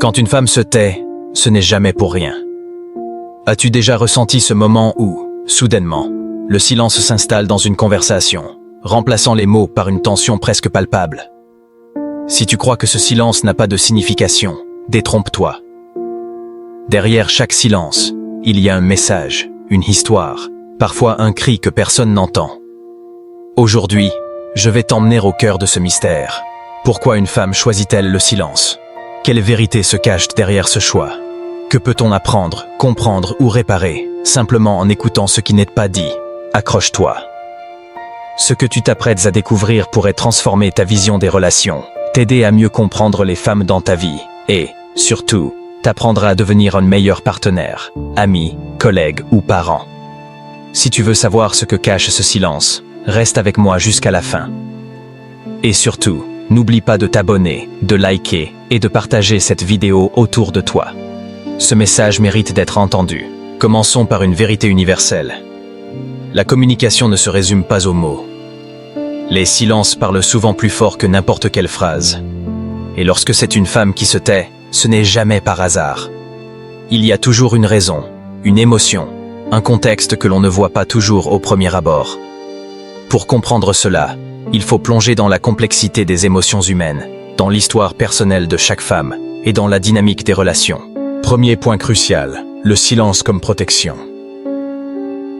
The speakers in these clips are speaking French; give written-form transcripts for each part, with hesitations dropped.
Quand une femme se tait, ce n'est jamais pour rien. As-tu déjà ressenti ce moment où, soudainement, le silence s'installe dans une conversation, remplaçant les mots par une tension presque palpable? Si tu crois que ce silence n'a pas de signification, détrompe-toi. Derrière chaque silence, il y a un message, une histoire, parfois un cri que personne n'entend. Aujourd'hui, je vais t'emmener au cœur de ce mystère. Pourquoi une femme choisit-elle le silence? Quelle vérité se cache derrière ce choix? Que peut-on apprendre, comprendre ou réparer, simplement en écoutant ce qui n'est pas dit? Accroche-toi. Ce que tu t'apprêtes à découvrir pourrait transformer ta vision des relations, t'aider à mieux comprendre les femmes dans ta vie, et, surtout, t'apprendra à devenir un meilleur partenaire, ami, collègue ou parent. Si tu veux savoir ce que cache ce silence, reste avec moi jusqu'à la fin. Et surtout, n'oublie pas de t'abonner, de liker et de partager cette vidéo autour de toi. Ce message mérite d'être entendu. Commençons par une vérité universelle. La communication ne se résume pas aux mots. Les silences parlent souvent plus fort que n'importe quelle phrase. Et lorsque c'est une femme qui se tait, ce n'est jamais par hasard. Il y a toujours une raison, une émotion, un contexte que l'on ne voit pas toujours au premier abord. Pour comprendre cela, il faut plonger dans la complexité des émotions humaines, dans l'histoire personnelle de chaque femme et dans la dynamique des relations. Premier point crucial, le silence comme protection.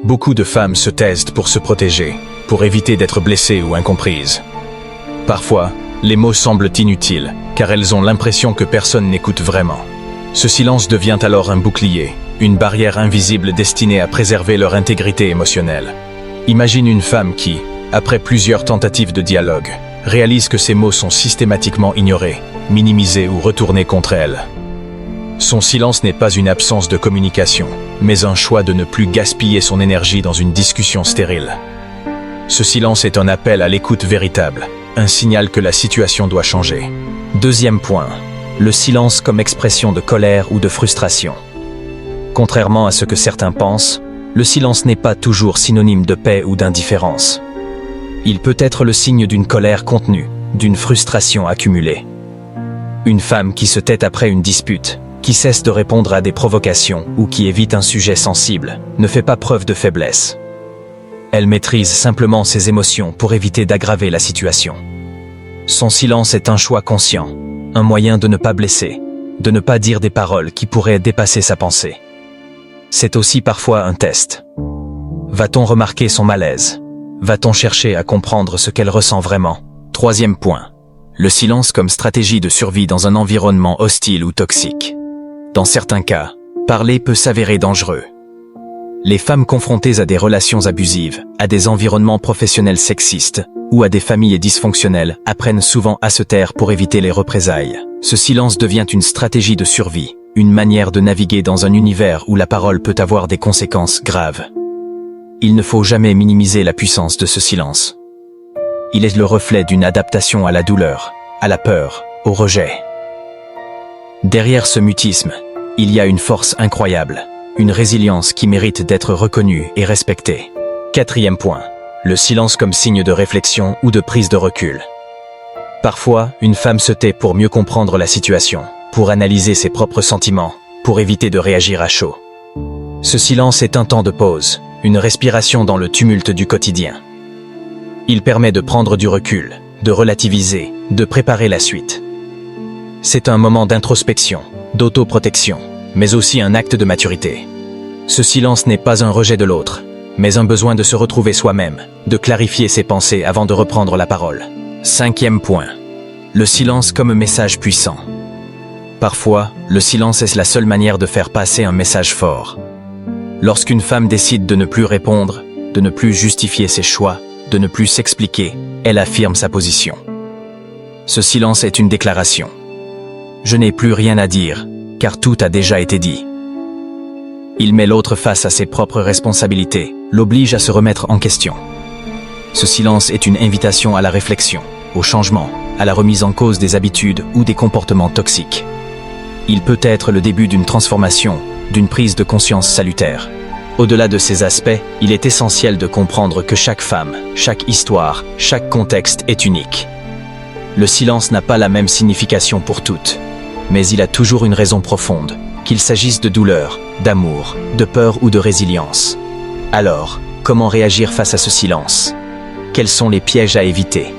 Beaucoup de femmes se taisent pour se protéger, pour éviter d'être blessées ou incomprises. Parfois, les mots semblent inutiles, car elles ont l'impression que personne n'écoute vraiment. Ce silence devient alors un bouclier, une barrière invisible destinée à préserver leur intégrité émotionnelle. Imagine une femme qui, après plusieurs tentatives de dialogue, réalise que ses mots sont systématiquement ignorés, minimisés ou retournés contre elle. Son silence n'est pas une absence de communication, mais un choix de ne plus gaspiller son énergie dans une discussion stérile. Ce silence est un appel à l'écoute véritable, un signal que la situation doit changer. Deuxième point, le silence comme expression de colère ou de frustration. Contrairement à ce que certains pensent, le silence n'est pas toujours synonyme de paix ou d'indifférence. Il peut être le signe d'une colère contenue, d'une frustration accumulée. Une femme qui se tait après une dispute, qui cesse de répondre à des provocations ou qui évite un sujet sensible, ne fait pas preuve de faiblesse. Elle maîtrise simplement ses émotions pour éviter d'aggraver la situation. Son silence est un choix conscient, un moyen de ne pas blesser, de ne pas dire des paroles qui pourraient dépasser sa pensée. C'est aussi parfois un test. Va-t-on remarquer son malaise? Va-t-on chercher à comprendre ce qu'elle ressent vraiment? Troisième point, le silence comme stratégie de survie dans un environnement hostile ou toxique. Dans certains cas, parler peut s'avérer dangereux. Les femmes confrontées à des relations abusives, à des environnements professionnels sexistes ou à des familles dysfonctionnelles apprennent souvent à se taire pour éviter les représailles. Ce silence devient une stratégie de survie, une manière de naviguer dans un univers où la parole peut avoir des conséquences graves. Il ne faut jamais minimiser la puissance de ce silence. Il est le reflet d'une adaptation à la douleur, à la peur, au rejet. Derrière ce mutisme, il y a une force incroyable, une résilience qui mérite d'être reconnue et respectée. Quatrième point, le silence comme signe de réflexion ou de prise de recul. Parfois, une femme se tait pour mieux comprendre la situation, pour analyser ses propres sentiments, pour éviter de réagir à chaud. Ce silence est un temps de pause, une respiration dans le tumulte du quotidien. Il permet de prendre du recul, de relativiser, de préparer la suite. C'est un moment d'introspection, d'autoprotection, mais aussi un acte de maturité. Ce silence n'est pas un rejet de l'autre, mais un besoin de se retrouver soi-même, de clarifier ses pensées avant de reprendre la parole. Cinquième point, le silence comme message puissant. Parfois, le silence est la seule manière de faire passer un message fort. Lorsqu'une femme décide de ne plus répondre, de ne plus justifier ses choix, de ne plus s'expliquer, elle affirme sa position. Ce silence est une déclaration. Je n'ai plus rien à dire, car tout a déjà été dit. Il met l'autre face à ses propres responsabilités, l'oblige à se remettre en question. Ce silence est une invitation à la réflexion, au changement, à la remise en cause des habitudes ou des comportements toxiques. Il peut être le début d'une transformation, d'une prise de conscience salutaire. Au-delà de ces aspects, il est essentiel de comprendre que chaque femme, chaque histoire, chaque contexte est unique. Le silence n'a pas la même signification pour toutes. mais il a toujours une raison profonde, qu'il s'agisse de douleur, d'amour, de peur ou de résilience. Alors, comment réagir face à ce silence? Quels sont les pièges à éviter?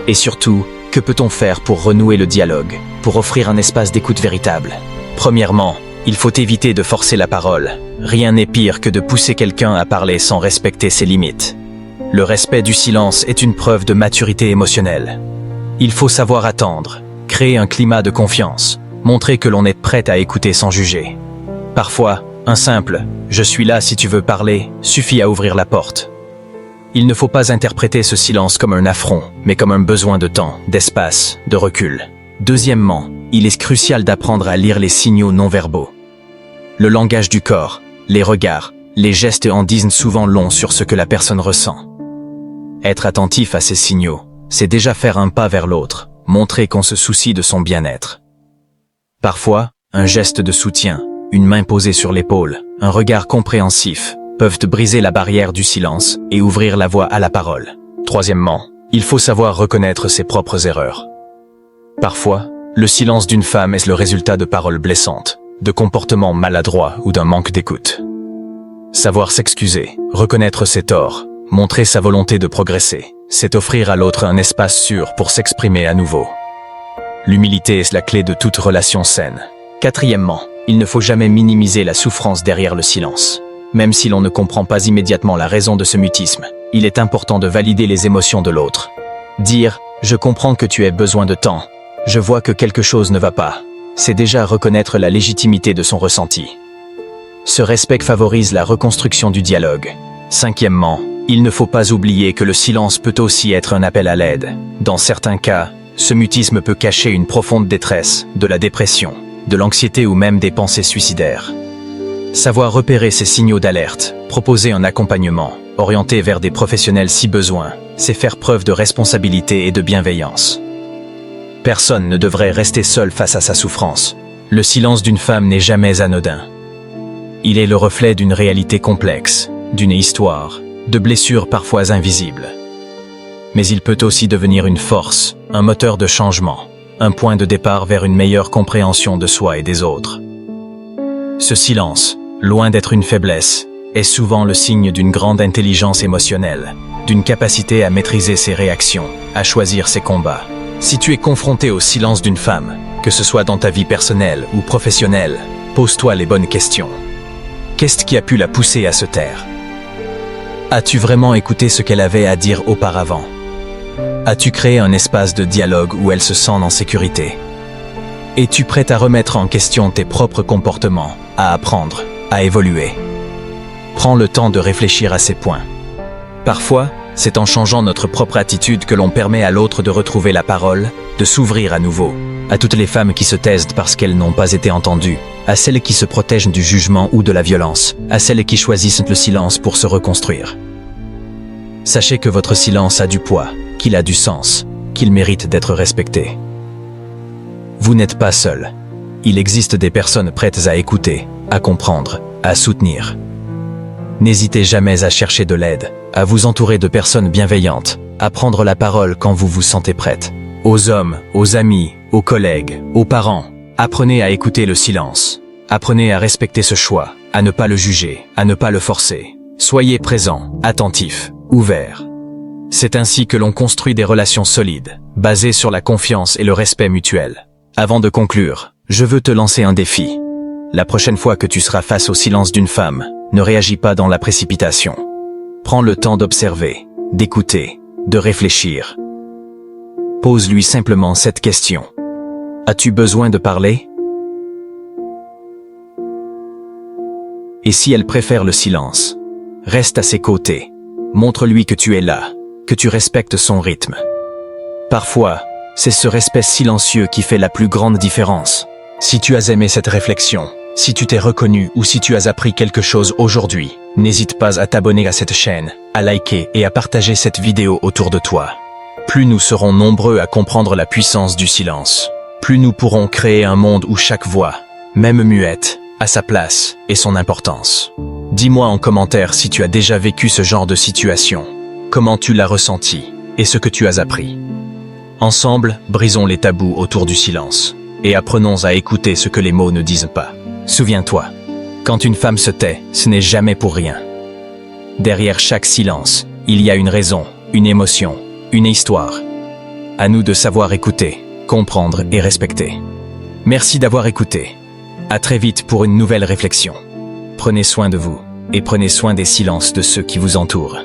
Et surtout, que peut-on faire pour renouer le dialogue, pour offrir un espace d'écoute véritable? Premièrement, il faut éviter de forcer la parole. Rien n'est pire que de pousser quelqu'un à parler sans respecter ses limites. Le respect du silence est une preuve de maturité émotionnelle. Il faut savoir attendre, créer un climat de confiance, montrer que l'on est prêt à écouter sans juger. Parfois, un simple « je suis là si tu veux parler » suffit à ouvrir la porte. Il ne faut pas interpréter ce silence comme un affront, mais comme un besoin de temps, d'espace, de recul. Deuxièmement, il est crucial d'apprendre à lire les signaux non-verbaux. Le langage du corps, les regards, les gestes en disent souvent long sur ce que la personne ressent. Être attentif à ces signaux, c'est déjà faire un pas vers l'autre, montrer qu'on se soucie de son bien-être. Parfois, un geste de soutien, une main posée sur l'épaule, un regard compréhensif, peuvent briser la barrière du silence et ouvrir la voie à la parole. Troisièmement, il faut savoir reconnaître ses propres erreurs. Parfois, le silence d'une femme est le résultat de paroles blessantes, de comportements maladroits ou d'un manque d'écoute. Savoir s'excuser, reconnaître ses torts, montrer sa volonté de progresser, c'est offrir à l'autre un espace sûr pour s'exprimer à nouveau. L'humilité est la clé de toute relation saine. Quatrièmement, il ne faut jamais minimiser la souffrance derrière le silence. Même si l'on ne comprend pas immédiatement la raison de ce mutisme, il est important de valider les émotions de l'autre. Dire « je comprends que tu aies besoin de temps », « je vois que quelque chose ne va pas », c'est déjà reconnaître la légitimité de son ressenti. Ce respect favorise la reconstruction du dialogue. Cinquièmement, il ne faut pas oublier que le silence peut aussi être un appel à l'aide. Dans certains cas, ce mutisme peut cacher une profonde détresse, de la dépression, de l'anxiété ou même des pensées suicidaires. Savoir repérer ces signaux d'alerte, proposer un accompagnement, orienter vers des professionnels si besoin, c'est faire preuve de responsabilité et de bienveillance. Personne ne devrait rester seul face à sa souffrance. Le silence d'une femme n'est jamais anodin. Il est le reflet d'une réalité complexe, d'une histoire, de blessures parfois invisibles. Mais il peut aussi devenir une force, un moteur de changement, un point de départ vers une meilleure compréhension de soi et des autres. Ce silence, loin d'être une faiblesse, est souvent le signe d'une grande intelligence émotionnelle, d'une capacité à maîtriser ses réactions, à choisir ses combats. Si tu es confronté au silence d'une femme, que ce soit dans ta vie personnelle ou professionnelle, pose-toi les bonnes questions. Qu'est-ce qui a pu la pousser à se taire? As-tu vraiment écouté ce qu'elle avait à dire auparavant? As-tu créé un espace de dialogue où elle se sent en sécurité? Es-tu prêt à remettre en question tes propres comportements, à apprendre, à évoluer? Prends le temps de réfléchir à ces points. Parfois, c'est en changeant notre propre attitude que l'on permet à l'autre de retrouver la parole, de s'ouvrir à nouveau. À toutes les femmes qui se taisent parce qu'elles n'ont pas été entendues, à celles qui se protègent du jugement ou de la violence, à celles qui choisissent le silence pour se reconstruire. Sachez que votre silence a du poids, qu'il a du sens, qu'il mérite d'être respecté. Vous n'êtes pas seul. Il existe des personnes prêtes à écouter, à comprendre, à soutenir. N'hésitez jamais à chercher de l'aide, à vous entourer de personnes bienveillantes, à prendre la parole quand vous vous sentez prête. Aux hommes, aux amis, aux collègues, aux parents, apprenez à écouter le silence. Apprenez à respecter ce choix, à ne pas le juger, à ne pas le forcer. Soyez présent, attentif, ouvert. C'est ainsi que l'on construit des relations solides, basées sur la confiance et le respect mutuel. Avant de conclure, je veux te lancer un défi. La prochaine fois que tu seras face au silence d'une femme, ne réagis pas dans la précipitation. Prends le temps d'observer, d'écouter, de réfléchir. Pose-lui simplement cette question. As-tu besoin de parler? Et si elle préfère le silence, reste à ses côtés. Montre-lui que tu es là, que tu respectes son rythme. Parfois, c'est ce respect silencieux qui fait la plus grande différence. Si tu as aimé cette réflexion, si tu t'es reconnu ou si tu as appris quelque chose aujourd'hui, n'hésite pas à t'abonner à cette chaîne, à liker et à partager cette vidéo autour de toi. Plus nous serons nombreux à comprendre la puissance du silence, plus nous pourrons créer un monde où chaque voix, même muette, a sa place et son importance. Dis-moi en commentaire si tu as déjà vécu ce genre de situation, comment tu l'as ressenti et ce que tu as appris. Ensemble, brisons les tabous autour du silence. et apprenons à écouter ce que les mots ne disent pas. Souviens-toi, quand une femme se tait, ce n'est jamais pour rien. Derrière chaque silence, il y a une raison, une émotion, une histoire. À nous de savoir écouter, comprendre et respecter. Merci d'avoir écouté. À très vite pour une nouvelle réflexion. Prenez soin de vous et prenez soin des silences de ceux qui vous entourent.